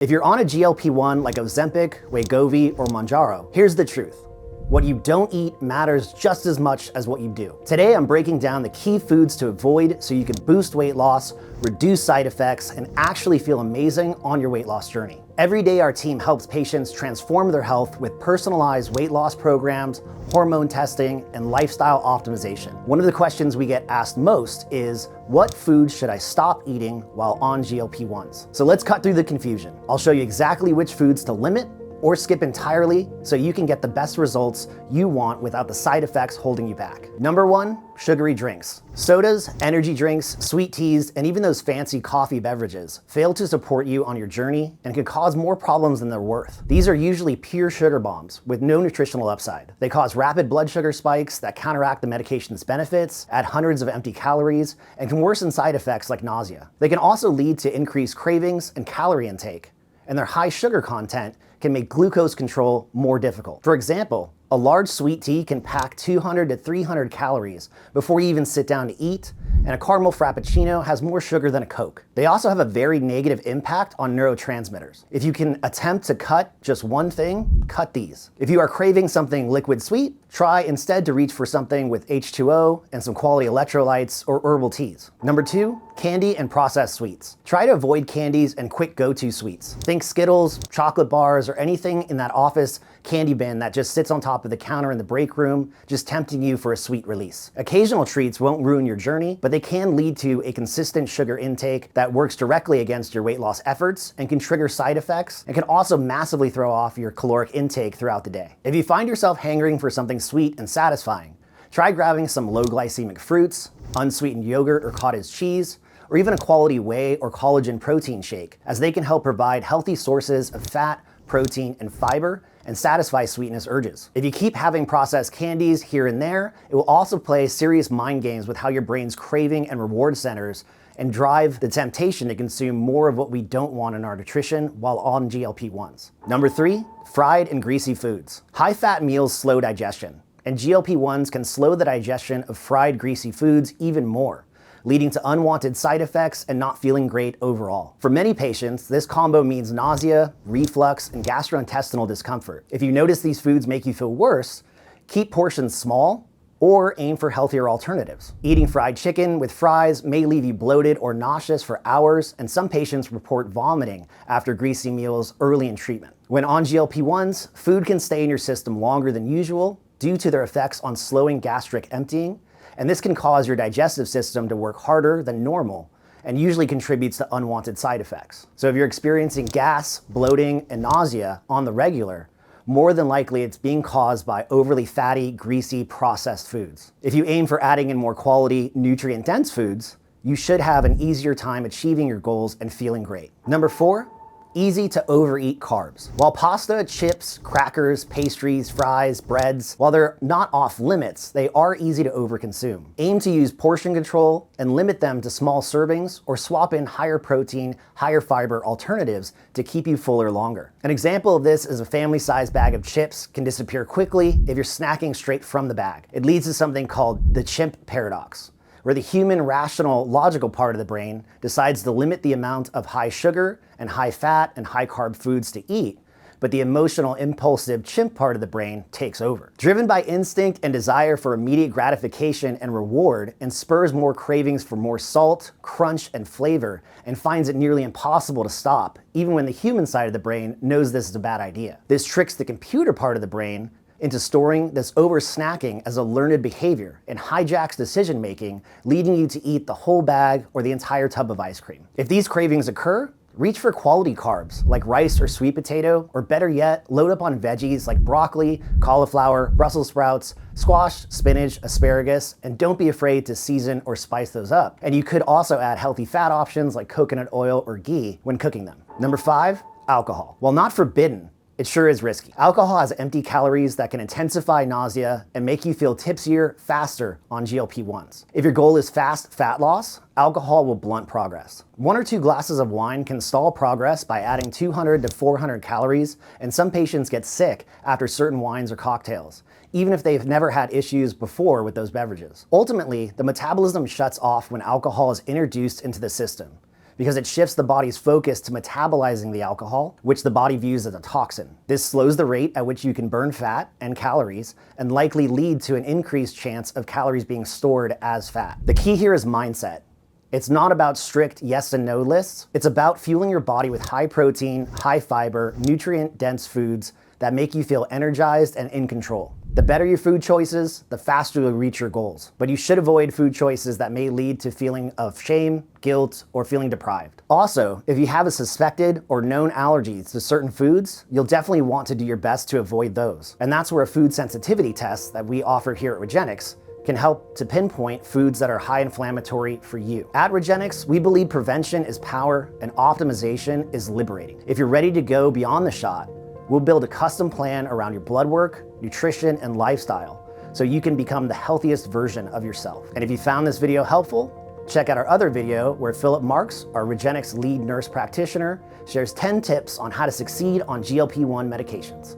If you're on a GLP-1 like Ozempic, Wegovy, or Mounjaro, here's the truth. What you don't eat matters just as much as what you do. Today, I'm breaking down the key foods to avoid so you can boost weight loss, reduce side effects, and actually feel amazing on your weight loss journey. Every day, our team helps patients transform their health with personalized weight loss programs, hormone testing, and lifestyle optimization. One of the questions we get asked most is, what foods should I stop eating while on GLP-1s? So let's cut through the confusion. I'll show you exactly which foods to limit or skip entirely so you can get the best results you want without the side effects holding you back. Number one, sugary drinks. Sodas, energy drinks, sweet teas, and even those fancy coffee beverages fail to support you on your journey and can cause more problems than they're worth. These are usually pure sugar bombs with no nutritional upside. They cause rapid blood sugar spikes that counteract the medication's benefits, add hundreds of empty calories, and can worsen side effects like nausea. They can also lead to increased cravings and calorie intake, and their high sugar content can make glucose control more difficult. For example, a large sweet tea can pack 200 to 300 calories before you even sit down to eat, and a caramel frappuccino has more sugar than a Coke. They also have a very negative impact on neurotransmitters. If you can attempt to cut just one thing, cut these. If you are craving something liquid sweet, try instead to reach for something with H2O and some quality electrolytes or herbal teas. Number two, candy and processed sweets. Try to avoid candies and quick go-to sweets. Think Skittles, chocolate bars, or anything in that office candy bin that just sits on top of the counter in the break room, just tempting you for a sweet release. Occasional treats won't ruin your journey, but they can lead to a consistent sugar intake that works directly against your weight loss efforts and can trigger side effects and can also massively throw off your caloric intake throughout the day. If you find yourself hangering for something sweet and satisfying, try grabbing some low glycemic fruits, unsweetened yogurt or cottage cheese, or even a quality whey or collagen protein shake, as they can help provide healthy sources of fat, protein, and fiber and satisfy sweetness urges. If you keep having processed candies here and there, it will also play serious mind games with how your brain's craving and reward centers and drive the temptation to consume more of what we don't want in our nutrition while on GLP-1s. Number three, fried and greasy foods. High-fat meals slow digestion, and GLP-1s can slow the digestion of fried, greasy foods even more, leading to unwanted side effects and not feeling great overall. For many patients, this combo means nausea, reflux, and gastrointestinal discomfort. If you notice these foods make you feel worse, keep portions small or aim for healthier alternatives. Eating fried chicken with fries may leave you bloated or nauseous for hours, and some patients report vomiting after greasy meals early in treatment. When on GLP-1s, food can stay in your system longer than usual due to their effects on slowing gastric emptying, and this can cause your digestive system to work harder than normal and usually contributes to unwanted side effects. So if you're experiencing gas, bloating, and nausea on the regular, more than likely it's being caused by overly fatty, greasy, processed foods. If you aim for adding in more quality, nutrient-dense foods, you should have an easier time achieving your goals and feeling great. Number four, easy to overeat carbs. While pasta, chips, crackers, pastries, fries, breads, while they're not off limits, they are easy to overconsume. Aim to use portion control and limit them to small servings or swap in higher protein, higher fiber alternatives to keep you fuller longer. An example of this is a family-sized bag of chips can disappear quickly if you're snacking straight from the bag. It leads to something called the chimp paradox, where the human rational logical part of the brain decides to limit the amount of high sugar and high fat and high carb foods to eat, but the emotional impulsive chimp part of the brain takes over. Driven by instinct and desire for immediate gratification and reward, and spurs more cravings for more salt, crunch, and flavor, and finds it nearly impossible to stop, even when the human side of the brain knows this is a bad idea. This tricks the computer part of the brain into storing this over-snacking as a learned behavior and hijacks decision-making, leading you to eat the whole bag or the entire tub of ice cream. If these cravings occur, reach for quality carbs like rice or sweet potato, or better yet, load up on veggies like broccoli, cauliflower, Brussels sprouts, squash, spinach, asparagus, and don't be afraid to season or spice those up. And you could also add healthy fat options like coconut oil or ghee when cooking them. Number five, alcohol. While not forbidden, it sure is risky. Alcohol has empty calories that can intensify nausea and make you feel tipsier faster on GLP-1s. If your goal is fast fat loss, alcohol will blunt progress. 1 or 2 glasses of wine can stall progress by adding 200 to 400 calories, and some patients get sick after certain wines or cocktails, even if they've never had issues before with those beverages. Ultimately, the metabolism shuts off when alcohol is introduced into the system, because it shifts the body's focus to metabolizing the alcohol, which the body views as a toxin. This slows the rate at which you can burn fat and calories and likely lead to an increased chance of calories being stored as fat. The key here is mindset. It's not about strict yes and no lists. It's about fueling your body with high protein, high fiber, nutrient-dense foods that make you feel energized and in control. The better your food choices, the faster you'll reach your goals. But you should avoid food choices that may lead to feeling of shame, guilt, or feeling deprived. Also, if you have a suspected or known allergies to certain foods, you'll definitely want to do your best to avoid those. And that's where a food sensitivity test that we offer here at Regenics can help to pinpoint foods that are high inflammatory for you. At Regenics, we believe prevention is power and optimization is liberating. If you're ready to go beyond the shot, we'll build a custom plan around your blood work, nutrition, and lifestyle so you can become the healthiest version of yourself. And if you found this video helpful, check out our other video where Philip Marks, our Regenics lead nurse practitioner, shares 10 tips on how to succeed on GLP-1 medications.